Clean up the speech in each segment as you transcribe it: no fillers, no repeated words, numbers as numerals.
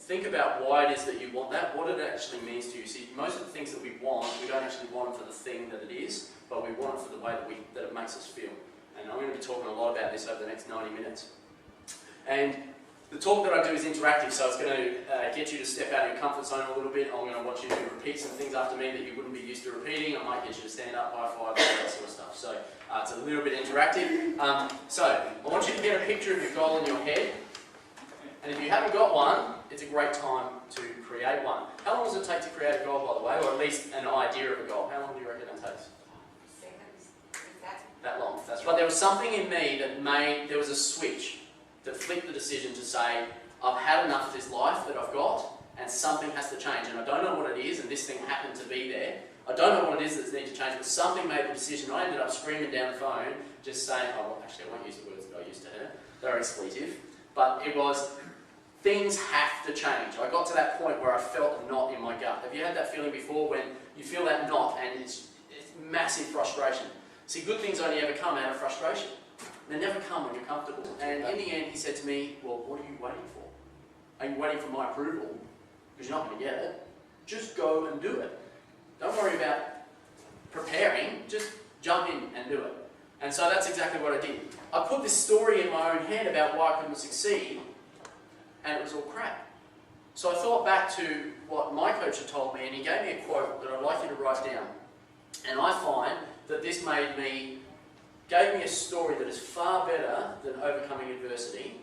think about why it is that you want that, what it actually means to you. See, most of the things that we want, we don't actually want them for the thing that it is, but we want it for the way that it makes us feel. And I'm going to be talking a lot about this over the next 90 minutes. And the talk that I do is interactive, so it's going to get you to step out of your comfort zone a little bit. I'm going to want you to repeat some things after me that you wouldn't be used to repeating. I might get you to stand up, high five, all that sort of stuff. So it's a little bit interactive. So I want you to get a picture of your goal in your head. And if you haven't got one, it's a great time to create one. How long does it take to create a goal, by the way, or at least an idea of a goal? How long do you reckon it takes? Seconds. That long. That's right. There was something in me there was a switch that flipped the decision to say, I've had enough of this life that I've got, and something has to change. And I don't know what it is, and this thing happened to be there. I don't know what it is that's needed to change, but something made the decision. I ended up screaming down the phone, just saying, oh, well, actually, I won't use the words that I used to her. They're expletive. But it was, things have to change. I got to that point where I felt a knot in my gut. Have you had that feeling before, when you feel that knot and it's massive frustration? See, good things only ever come out of frustration. They never come when you're comfortable. And in the end, he said to me, well, what are you waiting for? Are you waiting for my approval? Because you're not going to get it. Just go and do it. Don't worry about preparing. Just jump in and do it. And so that's exactly what I did. I put this story in my own head about why I couldn't succeed, and it was all crap. So I thought back to what my coach had told me, and he gave me a quote that I'd like you to write down. And I find that this gave me a story that is far better than overcoming adversity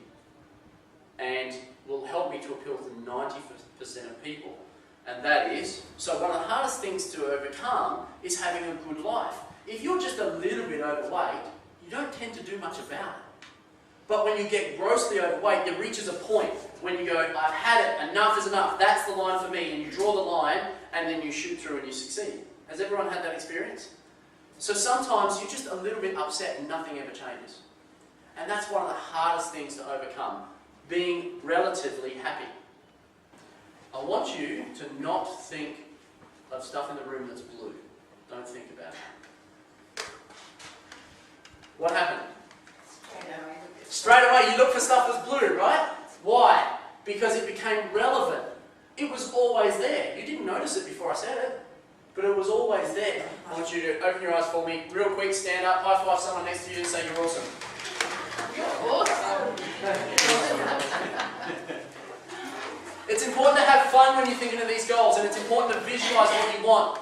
and will help me to appeal to 90% of people. And that is, so one of the hardest things to overcome is having a good life. If you're just a little bit overweight, you don't tend to do much about it. But when you get grossly overweight, it reaches a point when you go, I've had it, enough is enough, that's the line for me, and you draw the line, and then you shoot through and you succeed. Has everyone had that experience? So sometimes you're just a little bit upset and nothing ever changes. And that's one of the hardest things to overcome, being relatively happy. I want you to not think of stuff in the room that's blue. Don't think about it. What happened? Straight away you look for stuff that's blue, right? Why? Because it became relevant. It was always there. You didn't notice it before I said it. But it was always there. I want you to open your eyes for me, real quick, stand up, high five someone next to you and say you're awesome. You're awesome. It's important to have fun when you're thinking of these goals, and it's important to visualise what you want.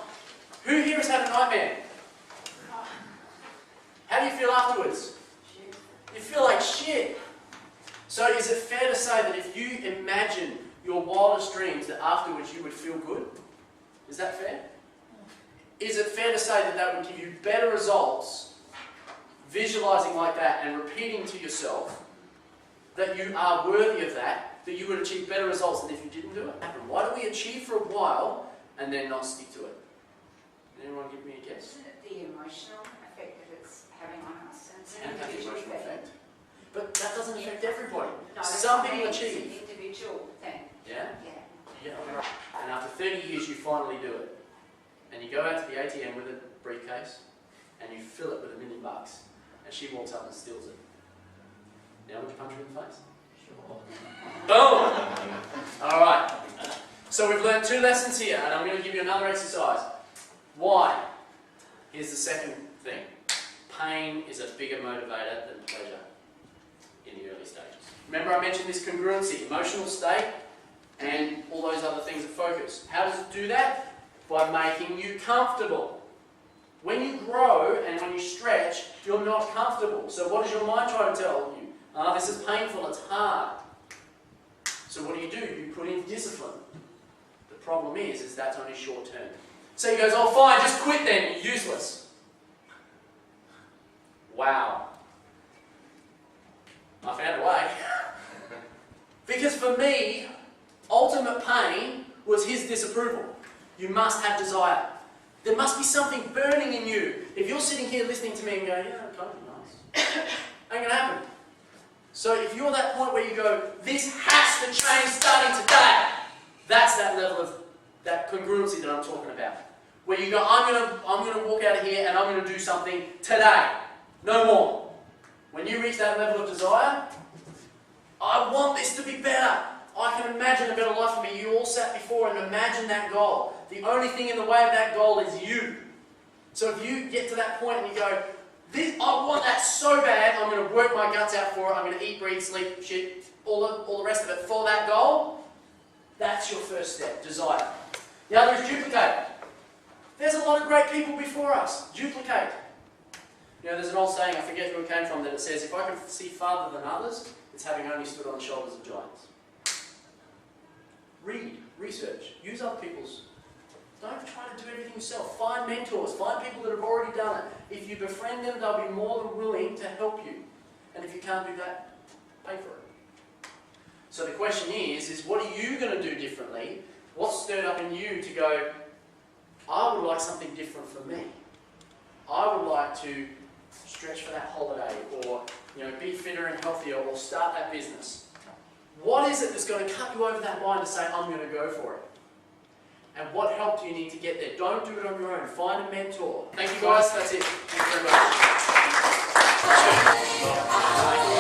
Who here has had a nightmare? How do you feel afterwards? You feel like shit. So is it fair to say that if you imagine your wildest dreams, that afterwards you would feel good? Is that fair? Is it fair to say that that would give you better results, visualizing like that and repeating to yourself that you are worthy of that you would achieve better results than if you didn't do it? Why do we achieve for a while and then not stick to it? Can anyone give me a guess? Isn't it the emotional effect that it's having on us? And have the emotional effect. But that doesn't affect everybody. No, some people achieve. It's an individual thing. Yeah? Yeah. And after 30 years you finally do it. And you go out to the ATM with a briefcase and you fill it with $1 million and she walks up and steals it. Now would you punch her in the face? Sure. Boom! Alright. So we've learned 2 lessons here, and I'm going to give you another exercise. Why? Here's the second thing. Pain is a bigger motivator than pleasure in the early stages. Remember I mentioned this congruency, emotional state, and all those other things of focus. How does it do that? By making you comfortable. When you grow and when you stretch, you're not comfortable. So what does your mind try to tell you? This is painful, it's hard. So what do? You put in discipline. The problem is that's only short term. So he goes, oh fine, just quit then, you're useless. Wow. I found a way. Because for me, ultimate pain was his disapproval. You must have desire. There must be something burning in you. If you're sitting here listening to me and going, yeah, kind of nice, ain't going to happen. So if you're that point where you go, this has to change starting today, that's that level of that congruency that I'm talking about. Where you go, I'm going to walk out of here and I'm going to do something today. No more. When you reach that level of desire, I want this to be better. I can imagine a better life for me. You all sat before and imagined that goal. The only thing in the way of that goal is you. So if you get to that point and you go, I want that so bad, I'm going to work my guts out for it, I'm going to eat, breathe, sleep, shit, all the rest of it for that goal, that's your first step, desire. The other is duplicate. There's a lot of great people before us. Duplicate. You know, there's an old saying, I forget who it came from, that it says, if I can see farther than others, it's having only stood on the shoulders of giants. Read, research, use other people's. Don't try to do everything yourself. Find mentors, find people that have already done it. If you befriend them, they'll be more than willing to help you. And if you can't do that, pay for it. So the question is what are you going to do differently? What's stirred up in you to go, I would like something different for me. I would like to stretch for that holiday, or be fitter and healthier, or start that business. What is it that's going to cut you over that line to say, I'm going to go for it? And what help do you need to get there? Don't do it on your own. Find a mentor. Thank you guys. That's it. Thank you very much.